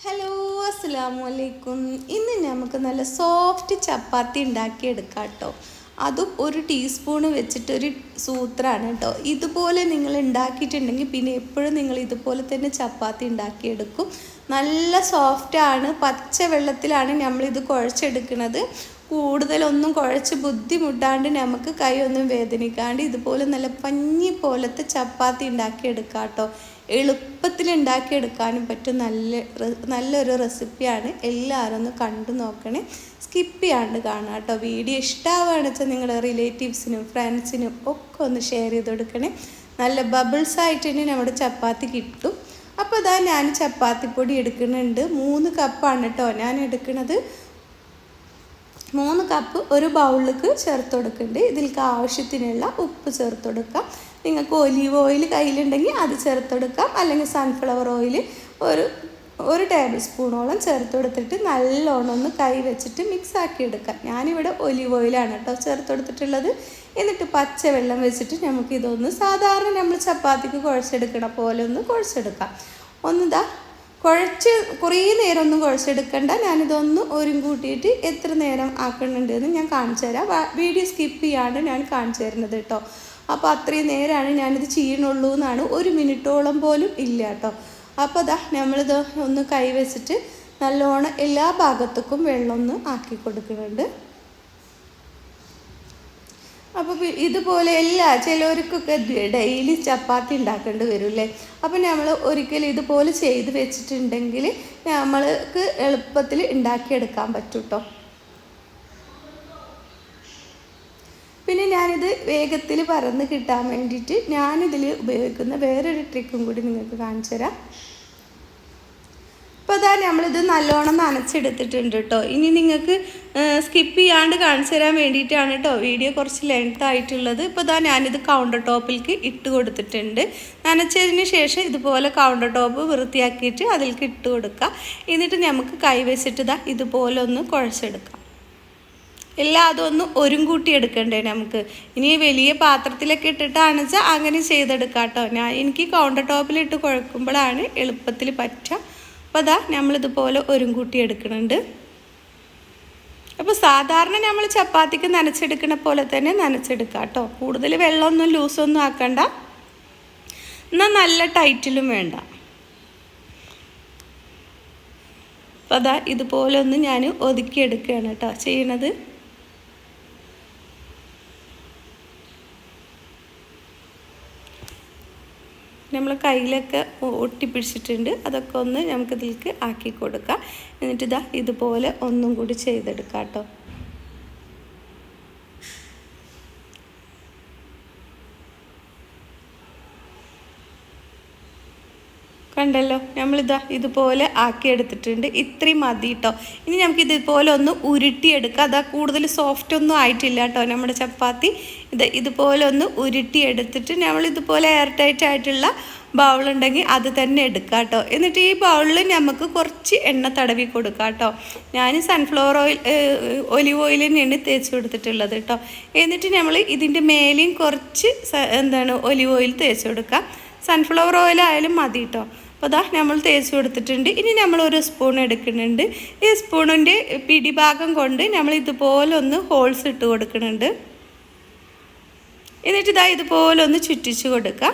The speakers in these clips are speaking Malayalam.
ഹലോ, അസ്സലാമു അലൈക്കും. ഇന്ന് നമുക്ക് നല്ല സോഫ്റ്റ് ചപ്പാത്തി ഉണ്ടാക്കിയെടുക്കാം കേട്ടോ. അതും ഒരു ടീസ്പൂണ് വെച്ചിട്ടൊരു സൂത്രമാണ് കേട്ടോ. ഇതുപോലെ നിങ്ങൾ ഉണ്ടാക്കിയിട്ടുണ്ടെങ്കിൽ പിന്നെ എപ്പോഴും നിങ്ങൾ ഇതുപോലെ തന്നെ ചപ്പാത്തി ഉണ്ടാക്കിയെടുക്കും. നല്ല സോഫ്റ്റാണ്. പച്ച വെള്ളത്തിലാണ് നമ്മളിത് കുഴച്ചെടുക്കുന്നത്. കൂടുതലൊന്നും കുഴച്ച് ബുദ്ധിമുട്ടാണ്ട് നമുക്ക് കൈയൊന്നും വേദനിക്കാണ്ട് ഇതുപോലെ നല്ല പഞ്ഞി പോലത്തെ ചപ്പാത്തി ഉണ്ടാക്കിയെടുക്കാം കേട്ടോ. എളുപ്പത്തിൽ ഉണ്ടാക്കിയെടുക്കാനും പറ്റും. നല്ലൊരു റെസിപ്പിയാണ്. എല്ലാവരും ഒന്ന് കണ്ടു നോക്കണേ, സ്കിപ്പ് ചെയ്യാണ്ട് കാണാം കേട്ടോ. വീഡിയോ ഇഷ്ടമാവുകയാണെന്ന് വെച്ചാൽ നിങ്ങളുടെ റിലേറ്റീവ്സിനും ഫ്രണ്ട്സിനും ഒക്കെ ഒന്ന് ഷെയർ ചെയ്ത് കൊടുക്കണേ. നല്ല ബബിൾസ് ആയിട്ട് തന്നെ നമ്മുടെ ചപ്പാത്തി കിട്ടും. അപ്പോൾ ഇതാ ഞാൻ ചപ്പാത്തിപ്പൊടി എടുക്കുന്നുണ്ട്. 3 കപ്പാണ് കേട്ടോ ഞാൻ എടുക്കുന്നത്. 3 കപ്പ് ഒരു ബൗളിലേക്ക് ചേർത്ത് കൊടുക്കുന്നുണ്ട്. ഇതിലേക്ക് ആവശ്യത്തിനുള്ള ഉപ്പ് ചേർത്ത് കൊടുക്കാം. നിങ്ങൾക്ക് ഒലീവ് ഓയിൽ കയ്യിലുണ്ടെങ്കിൽ അത് ചേർത്ത് കൊടുക്കാം, അല്ലെങ്കിൽ സൺഫ്ലവർ ഓയിൽ ഒരു ടേബിൾ സ്പൂണോളം ചേർത്ത് കൊടുത്തിട്ട് നല്ലോണം ഒന്ന് കൈ വെച്ചിട്ട് മിക്സ് ആക്കി എടുക്കാം. ഞാനിവിടെ ഒലീവ് ഓയിലാണ് കേട്ടോ ചേർത്ത് കൊടുത്തിട്ടുള്ളത്. എന്നിട്ട് പച്ചവെള്ളം വെച്ചിട്ട് നമുക്കിതൊന്ന് സാധാരണ നമ്മൾ ചപ്പാത്തിക്ക് കുഴച്ചെടുക്കണ പോലെ ഒന്ന് കുഴച്ചെടുക്കാം. ഒന്നിതാ കുഴച്ച് കുറേ നേരം ഒന്നും കുഴച്ചെടുക്കണ്ട. ഞാനിതൊന്ന് കൂട്ടിയിട്ട് എത്ര നേരം ആക്കുന്നുണ്ടെന്ന് ഞാൻ കാണിച്ചു തരാം. വീഡിയോ സ്കിപ്പ് ചെയ്യാണ്ട് ഞാൻ കാണിച്ചു തരുന്നത് കേട്ടോ. അപ്പോൾ അത്രയും നേരമാണ് ഞാനിത് ചെയ്യണുള്ളൂ എന്നാണ്. 1 മിനിറ്റോളം പോലും ഇല്ല കേട്ടോ. അപ്പോൾ അതാ നമ്മളിത് ഒന്ന് കൈ വെച്ചിട്ട് നല്ലോണം എല്ലാ ഭാഗത്തേക്കും വെള്ളം ഒന്ന് ആക്കി കൊടുക്കുന്നുണ്ട്. അപ്പോൾ ഇതുപോലെ ചിലവർക്കൊക്കെ ഡെയിലി ചപ്പാത്തി ഉണ്ടാക്കേണ്ടി വരില്ലേ. അപ്പോൾ നമ്മൾ ഒരിക്കലും ഇതുപോലെ ചെയ്ത് വെച്ചിട്ടുണ്ടെങ്കിൽ നമ്മൾക്ക് എളുപ്പത്തിൽ ഉണ്ടാക്കിയെടുക്കാൻ പറ്റും കേട്ടോ. പിന്നെ ഞാനിത് വേഗത്തിൽ പറന്ന് കിട്ടാൻ വേണ്ടിയിട്ട് ഞാനിതിൽ ഉപയോഗിക്കുന്ന വേറൊരു ട്രിക്കും കൂടി നിങ്ങൾക്ക് കാണിച്ചു തരാം. അപ്പോൾ അതാ നമ്മളിത് നല്ലോണം നനച്ചെടുത്തിട്ടുണ്ട് കേട്ടോ. ഇനി നിങ്ങൾക്ക് സ്കിപ്പ് ചെയ്യാണ്ട് കാണിച്ചു തരാൻ വേണ്ടിയിട്ടാണ് കേട്ടോ വീഡിയോ കുറച്ച് ലെങ്ത് ആയിട്ടുള്ളത്. ഇപ്പോൾ ഇതാ ഞാനിത് കൗണ്ടർ ടോപ്പിലേക്ക് ഇട്ട് കൊടുത്തിട്ടുണ്ട്. നനച്ചതിന് ശേഷം ഇതുപോലെ കൗണ്ടർ ടോപ്പ് വൃത്തിയാക്കിയിട്ട് അതിലേക്ക് ഇട്ട് കൊടുക്കുക. എന്നിട്ട് നമുക്ക് കൈ വെച്ചിട്ട് ഇതാ ഇതുപോലെ ഒന്ന് കുഴച്ചെടുക്കാം. അതൊന്ന് കൂട്ടി എടുക്കണ്ടേ നമുക്ക്. ഇനി വലിയ പാത്രത്തിലൊക്കെ ഇട്ടിട്ടാണെന്ന് വെച്ചാൽ അങ്ങനെ ചെയ്തെടുക്കാം കേട്ടോ. എനിക്ക് കൗണ്ടർ ടോപ്പിലിട്ട് കുഴക്കുമ്പോഴാണ് എളുപ്പത്തിൽ പറ്റുക. അപ്പോൾ അതാ നമ്മളിതുപോലെ കൂട്ടി എടുക്കുന്നുണ്ട്. അപ്പോൾ സാധാരണ നമ്മൾ ചപ്പാത്തിക്ക് നനച്ചെടുക്കുന്ന പോലെ തന്നെ നനച്ചെടുക്കാം കേട്ടോ. കൂടുതൽ വെള്ളമൊന്നും ലൂസൊന്നും ആക്കണ്ട, എന്നാൽ നല്ല ടൈറ്റിലും വേണ്ട. അപ്പോൾ അതാ ഇതുപോലെ ഒന്ന് ഞാൻ ഒതുക്കിയെടുക്കുകയാണ് കേട്ടോ ചെയ്യണത്. നമ്മൾ കയ്യിലൊക്കെ ഒട്ടിപ്പിടിച്ചിട്ടുണ്ട്, അതൊക്കെ ഒന്ന് നമുക്കിതിലേക്ക് ആക്കി കൊടുക്കാം. എന്നിട്ട് ഇതാ ഇതുപോലെ ഒന്നും കൂടി ചെയ്തെടുക്കാം കേട്ടോ. കണ്ടല്ലോ, നമ്മളിതാ ഇതുപോലെ ആക്കിയെടുത്തിട്ടുണ്ട്. ഇത്രയും മതി കേട്ടോ. ഇനി നമുക്കിതുപോലെ ഒന്ന് ഉരുട്ടിയെടുക്കാം. അതാ കൂടുതൽ സോഫ്റ്റ് ഒന്നും ആയിട്ടില്ല കേട്ടോ നമ്മുടെ ചപ്പാത്തി. ഇതുപോലെ ഒന്ന് ഉരുട്ടിയെടുത്തിട്ട് നമ്മളിതുപോലെ എയർ ടൈറ്റ് ആയിട്ടുള്ള ബൗളുണ്ടെങ്കിൽ അത് തന്നെ എടുക്കാം കേട്ടോ. എന്നിട്ട് ഈ ബൗളിൽ നമുക്ക് കുറച്ച് എണ്ണ തടവി കൊടുക്കാം കേട്ടോ. ഞാൻ സൺഫ്ലവർ ഒലിവ് ഓയിൽ തന്നെയാണ് തേച്ച് കൊടുത്തിട്ടുള്ളത് കേട്ടോ. എന്നിട്ട് നമ്മൾ ഇതിൻ്റെ മേലെയും കുറച്ച് ഒലിവ് ഓയിൽ തേച്ച് കൊടുക്കാം. സൺഫ്ലവർ ഓയിൽ ആയാലും മതി കേട്ടോ. അപ്പോൾ അതാ നമ്മൾ തേച്ച് കൊടുത്തിട്ടുണ്ട്. ഇനി നമ്മൾ ഒരു സ്പൂൺ എടുക്കുന്നുണ്ട്. ഈ സ്പൂണിൻ്റെ പിടിഭാഗം കൊണ്ട് നമ്മൾ ഇതുപോലെ ഒന്ന് ഹോൾസ് ഇട്ട് കൊടുക്കുന്നുണ്ട്. എന്നിട്ട് ഇതാ ഇതുപോലെ ഒന്ന് ചുറ്റിച്ച് കൊടുക്കുക.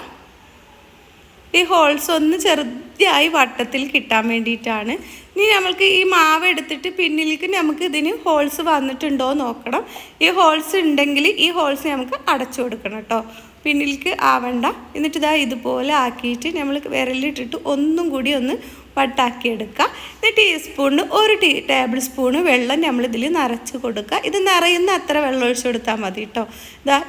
ഈ ഹോൾസ് ഒന്ന് ചെറുതായി വട്ടത്തിൽ കിട്ടാൻ വേണ്ടിയിട്ടാണ്. ഇനി നമ്മൾക്ക് ഈ മാവ് എടുത്തിട്ട് പിന്നിലേക്ക് നമുക്ക് ഇതിന് ഹോൾസ് വന്നിട്ടുണ്ടോ നോക്കണം. ഈ ഹോൾസ് ഉണ്ടെങ്കിൽ ഈ ഹോൾസ് നമുക്ക് അടച്ചു കൊടുക്കണം കേട്ടോ, പിന്നിലേക്ക് ആവണ്ട. എന്നിട്ട് ഇതാ ഇതുപോലെ ആക്കിയിട്ട് നമ്മൾ വിരലിട്ടിട്ട് ഒന്നും കൂടി ഒന്ന് വട്ടാക്കിയെടുക്കുക. എന്നിട്ട് ടീസ്പൂണിന് 1 ടേബിൾ സ്പൂണ് വെള്ളം നമ്മളിതിൽ നിറച്ച് കൊടുക്കുക. ഇത് നിറയുന്ന അത്ര വെള്ളം ഒഴിച്ച് കൊടുത്താൽ മതി കേട്ടോ.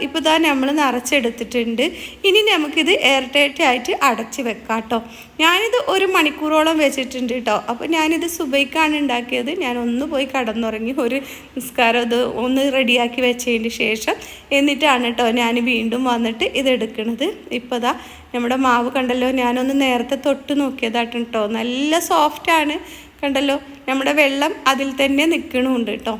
ഇപ്പോൾ നമ്മൾ നിറച്ചെടുത്തിട്ടുണ്ട്. ഇനി നമുക്കിത് എയർ ടൈറ്റ് ആയിട്ട് അടച്ച് വെക്കാം കേട്ടോ. ഞാനിത് 1 മണിക്കൂറോളം വെച്ചിട്ടുണ്ട് കേട്ടോ. അപ്പോൾ ഞാനിത് സുബൈക്കാണ് ഉണ്ടാക്കിയത്. ഞാൻ ഒന്ന് പോയി കടന്നുറങ്ങി, ഒരു നിസ്കാരം ഇത് ഒന്ന് റെഡിയാക്കി വെച്ചതിന് ശേഷം എന്നിട്ടാണ് കേട്ടോ ഞാൻ വീണ്ടും വന്നിട്ട് ഇതെടുക്കണത്. ഇപ്പോൾ നമ്മുടെ മാവ് കണ്ടല്ലോ, ഞാനൊന്ന് നേരത്തെ തൊട്ട് നോക്കിയതായിട്ട് കേട്ടോ. നല്ല സോഫ്റ്റാണ് കണ്ടല്ലോ. നമ്മുടെ വെള്ളം അതിൽ തന്നെ നിൽക്കണമുണ്ട് കേട്ടോ.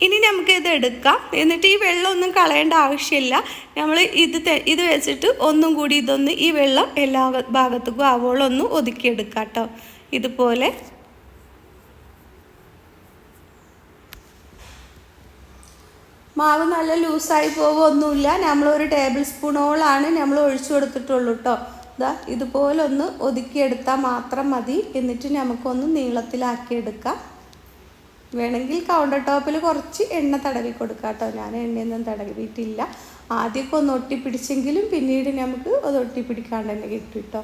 ഇനി നമുക്ക് ഇത് എടുക്കാം. എന്നിട്ട് ഈ വെള്ളം ഒന്നും കളയേണ്ട ആവശ്യമില്ല. നമ്മൾ ഇത് വെച്ചിട്ട് ഒന്നും കൂടി ഇതൊന്ന് ഈ വെള്ളം എല്ലാ ഭാഗത്തേക്കും ആവോളം ഒന്ന് ഒതുക്കിയെടുക്കാം കേട്ടോ. ഇതുപോലെ മാവ് നല്ല ലൂസായി പോകുമൊന്നുമില്ല. നമ്മളൊരു ടേബിൾ സ്പൂണോളാണ് നമ്മൾ ഒഴിച്ചു കൊടുത്തിട്ടുള്ളൂ കേട്ടോ. ഇതാ ഇതുപോലെ ഒന്ന് ഒതുക്കിയെടുത്താൽ മാത്രം മതി. എന്നിട്ട് നമുക്കൊന്ന് നീളത്തിലാക്കിയെടുക്കാം. വേണമെങ്കിൽ കൗണ്ടർ ടോപ്പിൽ കുറച്ച് എണ്ണ തടവി കൊടുക്കാം കേട്ടോ. ഞാൻ എണ്ണയൊന്നും തടവിയിട്ടില്ല. ആദ്യമൊക്കെ ഒന്ന് ഒട്ടിപ്പിടിച്ചെങ്കിലും പിന്നീട് നമുക്ക് അത് ഒട്ടിപ്പിടിക്കാണ്ട് തന്നെ കിട്ടും കേട്ടോ.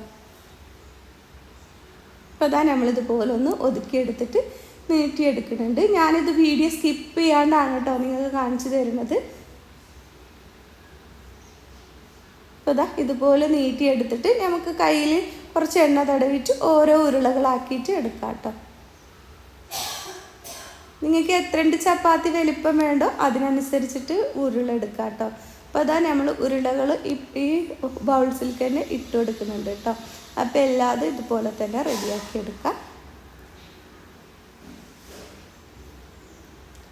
അപ്പോൾ അതാ നമ്മളിതുപോലെ ഒന്ന് ഒതുക്കിയെടുത്തിട്ട് നീട്ടിയെടുക്കുന്നുണ്ട്. ഞാനിത് വീഡിയോ സ്കിപ്പ് ചെയ്യാണ്ടാണ് കേട്ടോ നിങ്ങൾക്ക് കാണിച്ചു തരുന്നത്. അപ്പോൾ ഇതാ ഇതുപോലെ നീട്ടിയെടുത്തിട്ട് നമുക്ക് കയ്യിൽ കുറച്ച് എണ്ണ തടവിട്ട് ഓരോ ഉരുളകളാക്കിയിട്ട് എടുക്കാം കേട്ടോ. നിങ്ങൾക്ക് എത്രണ്ട് ചപ്പാത്തി വലിപ്പം വേണ്ടോ അതിനനുസരിച്ചിട്ട് ഉരുളെടുക്കാം കേട്ടോ. അപ്പോൾ അതാ നമ്മൾ ഉരുളകൾ ഈ ബൗൾസിൽ തന്നെ ഇട്ട് കൊടുക്കുന്നുണ്ട് കേട്ടോ. അപ്പോൾ എല്ലാതും ഇതുപോലെ തന്നെ റെഡിയാക്കി എടുക്കാം.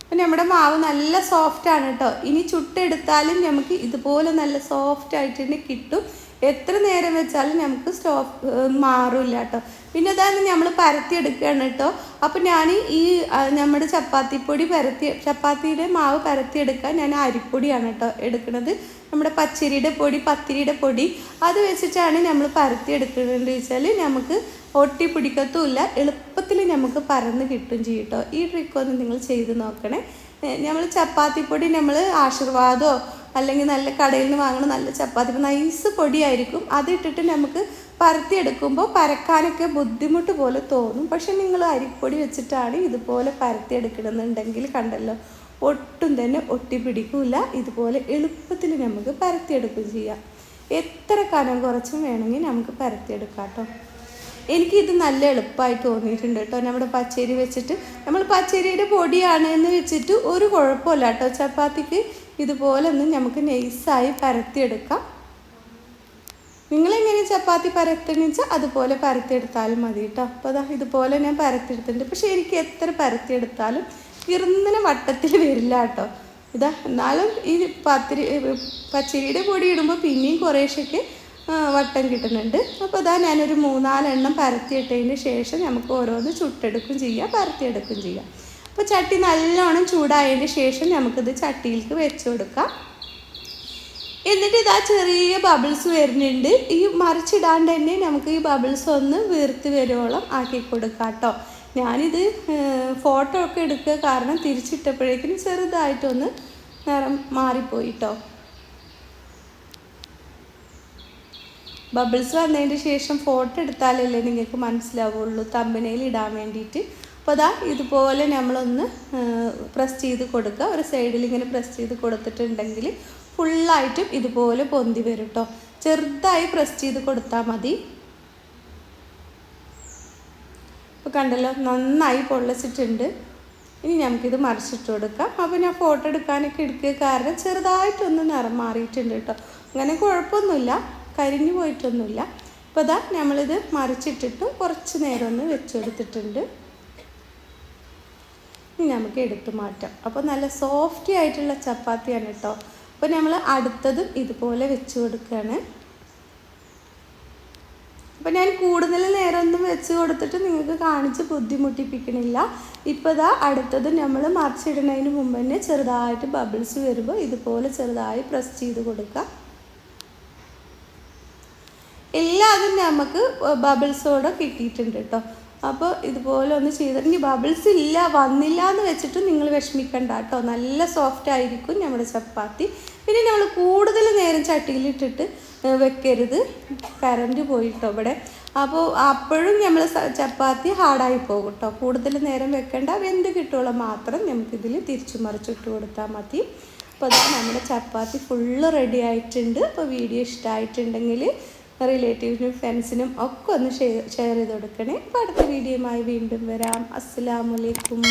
അപ്പം നമ്മുടെ മാവ് നല്ല സോഫ്റ്റാണ് കേട്ടോ. ഇനി ചുട്ടെടുത്താലും നമുക്ക് ഇതുപോലെ നല്ല സോഫ്റ്റ് ആയിട്ട് തന്നെ കിട്ടും. എത്ര നേരം വെച്ചാലും നമുക്ക് മാറില്ല കേട്ടോ. പിന്നെ അതാണ് നമ്മൾ പരത്തിയെടുക്കുകയാണ് കേട്ടോ. അപ്പോൾ ഞാൻ ഈ നമ്മുടെ ചപ്പാത്തിയുടെ മാവ് പരത്തിയെടുക്കാൻ ഞാൻ അരിപ്പൊടിയാണ് കേട്ടോ എടുക്കുന്നത്. നമ്മുടെ പത്തിരിയുടെ പൊടി അത് വെച്ചിട്ടാണ് നമ്മൾ പരത്തിയെടുക്കുന്നത് വെച്ചാൽ നമുക്ക് ഒട്ടി പിടിക്കത്തുമില്ല, എളുപ്പത്തിൽ നമുക്ക് പരന്ന് കിട്ടും ചെയ്യും കേട്ടോ. ഈ ട്രിക്കൊന്ന് നിങ്ങൾ ചെയ്ത് നോക്കണേ. നമ്മൾ ചപ്പാത്തിപ്പൊടി നമ്മൾ ആശീർവാദമോ അല്ലെങ്കിൽ നല്ല കടയിൽ നിന്ന് വാങ്ങുന്ന നല്ല ചപ്പാത്തി നൈസ് പൊടിയായിരിക്കും. അതിട്ടിട്ട് നമുക്ക് പരത്തിയെടുക്കുമ്പോൾ പരക്കാനൊക്കെ ബുദ്ധിമുട്ട് പോലെ തോന്നും. പക്ഷെ നിങ്ങൾ അരിപ്പൊടി വെച്ചിട്ടാണ് ഇതുപോലെ പരത്തിയെടുക്കണമെന്നുണ്ടെങ്കിൽ കണ്ടല്ലോ ഒട്ടും തന്നെ ഒട്ടി പിടിക്കില്ല. ഇതുപോലെ എളുപ്പത്തിൽ നമുക്ക് പരത്തിയെടുക്കുകയും ചെയ്യാം. എത്ര കനം കുറച്ചും വേണമെങ്കിൽ നമുക്ക് പരത്തിയെടുക്കാം കേട്ടോ. എനിക്കിത് നല്ല എളുപ്പമായി തോന്നിയിട്ടുണ്ട് കേട്ടോ. നമ്മുടെ പച്ചരി വെച്ചിട്ട് നമ്മൾ പച്ചരിയുടെ പൊടിയാണ് എന്ന് വെച്ചിട്ട് ഒരു കുഴപ്പമില്ല കേട്ടോ. ചപ്പാത്തിക്ക് ഇതുപോലെ ഒന്ന് നമുക്ക് നൈസായി പരത്തിയെടുക്കാം. നിങ്ങളെങ്ങനെ ചപ്പാത്തി പരത്തണമെന്ന് വെച്ചാൽ അതുപോലെ പരത്തിയെടുത്താലും മതി കേട്ടോ. അപ്പോൾ അതാ ഇതുപോലെ ഞാൻ പരത്തിയെടുത്തിട്ടുണ്ട്. പക്ഷേ എനിക്ക് എത്ര പരത്തിയെടുത്താലും ഇറുന്നിന് വട്ടത്തിൽ വരില്ല കേട്ടോ. ഇതാ എന്നാലും ഈ പച്ചരിയുടെ പൊടി ഇടുമ്പോൾ പിന്നെയും കുറേശ്ശൊക്കെ വട്ടം കിട്ടുന്നുണ്ട്. അപ്പോൾ അതാ ഞാനൊരു 3-4 എണ്ണം പരത്തിയിട്ടതിന് ശേഷം നമുക്ക് ഓരോന്ന് ചുട്ടെടുക്കും ചെയ്യാം, പരത്തിയെടുക്കും ചെയ്യാം. അപ്പോൾ ചട്ടി നല്ലോണം ചൂടായതിന് ശേഷം നമുക്കിത് ചട്ടിയിലേക്ക് വെച്ച് കൊടുക്കാം. എന്നിട്ട് ഇതാ ചെറിയ ബബിൾസ് വരുന്നുണ്ട്. ഈ മറിച്ചിടാണ്ട് തന്നെ നമുക്ക് ഈ ബബിൾസ് ഒന്ന് വീർത്ത് വരുവോളം ആക്കി കൊടുക്കാം കേട്ടോ. ഞാനിത് ഫോട്ടോ ഒക്കെ എടുക്കുക കാരണം തിരിച്ചിട്ടപ്പോഴേക്കും ചെറുതായിട്ടൊന്ന് നിറം മാറിപ്പോയി കേട്ടോ. ബബിൾസ് വന്നതിന് ശേഷം ഫോട്ടോ എടുത്താലല്ലേ നിങ്ങൾക്ക് മനസ്സിലാവുള്ളൂ തമ്പനയിൽ ഇടാൻ വേണ്ടിയിട്ട്. അപ്പോൾ അതാ ഇതുപോലെ നമ്മളൊന്ന് പ്രസ് ചെയ്ത് കൊടുക്കുക. ഒരു സൈഡിൽ ഇങ്ങനെ പ്രസ് ചെയ്ത് കൊടുത്തിട്ടുണ്ടെങ്കിൽ ഫുള്ളായിട്ടും ഇതുപോലെ പൊന്തി വരും കേട്ടോ. ചെറുതായി പ്രസ് ചെയ്ത് കൊടുത്താൽ മതി. ഇപ്പോൾ കണ്ടല്ലോ നന്നായി പൊള്ളിച്ചിട്ടുണ്ട്. ഇനി നമുക്കിത് മറിച്ചിട്ട് കൊടുക്കാം. അപ്പോൾ ഞാൻ ഫോട്ടോ എടുക്കാനൊക്കെ എടുക്കുക കാരണം ചെറുതായിട്ടൊന്ന് നിറം മാറിയിട്ടുണ്ട് കേട്ടോ. അങ്ങനെ കുഴപ്പമൊന്നുമില്ല, കരിഞ്ഞു പോയിട്ടൊന്നുമില്ല. അപ്പോൾ അതാ നമ്മളിത് മറിച്ചിട്ടിട്ട് കുറച്ച് നേരം ഒന്ന് വെച്ച് കൊടുത്തിട്ടുണ്ട്. ഇനി നമുക്ക് എടുത്ത് മാറ്റാം. അപ്പോൾ നല്ല സോഫ്റ്റി ആയിട്ടുള്ള ചപ്പാത്തിയാണ് കേട്ടോ. അപ്പോൾ നമ്മൾ അടുത്തതും ഇതുപോലെ വെച്ച് കൊടുക്കുകയാണ്. അപ്പോൾ ഞാൻ കൂടുതൽ നേരമൊന്നും വെച്ച് കൊടുത്തിട്ട് നിങ്ങൾക്ക് കാണിച്ച് ബുദ്ധിമുട്ടിപ്പിക്കണില്ല. ഇപ്പോൾ ഇതാ അടുത്തത് നമ്മൾ മറിച്ചിടുന്നതിന് മുമ്പ് തന്നെ ചെറുതായിട്ട് ബബിൾസ് വരുമ്പോൾ ഇതുപോലെ ചെറുതായി പ്രസ് ചെയ്ത് കൊടുക്കുക. എല്ലാതും നമുക്ക് ബബിൾസോടെ കിട്ടിയിട്ടുണ്ട് കേട്ടോ. അപ്പോൾ ഇതുപോലെ ഒന്ന് ചെയ്തിട്ട് ഇനി ബബിൾസ് വന്നില്ല എന്ന് വെച്ചിട്ട് നിങ്ങൾ വിഷമിക്കണ്ട കേട്ടോ. നല്ല സോഫ്റ്റ് ആയിരിക്കും നമ്മുടെ ചപ്പാത്തി. പിന്നെ നമ്മൾ കൂടുതൽ നേരം ചട്ടിയിലിട്ടിട്ട് വെക്കരുത്, കറണ്ട് പോയിട്ടോ ഇവിടെ. അപ്പോൾ അപ്പോഴും നമ്മൾ ചപ്പാത്തി ഹാർഡായി പോകും കേട്ടോ. കൂടുതൽ നേരം വെക്കേണ്ട, വെന്ത് കിട്ടുമ്പോൾ മാത്രം നമുക്കിതിൽ തിരിച്ചു മറിച്ചിട്ട് കൊടുത്താൽ മതി. അപ്പോൾ അതാ നമ്മുടെ ചപ്പാത്തി ഫുള്ള് റെഡി ആയിട്ടുണ്ട്. അപ്പോൾ വീഡിയോ ഇഷ്ടമായിട്ടുണ്ടെങ്കിൽ റിലേറ്റീവ്സിനും ഫ്രണ്ട്സിനും ഒക്കെ ഒന്ന് ഷെയർ ചെയ്ത് കൊടുക്കണേ. അപ്പോൾ അടുത്ത വീഡിയോയുമായി വീണ്ടും വരാം. അസ്സലാമു അലൈക്കും.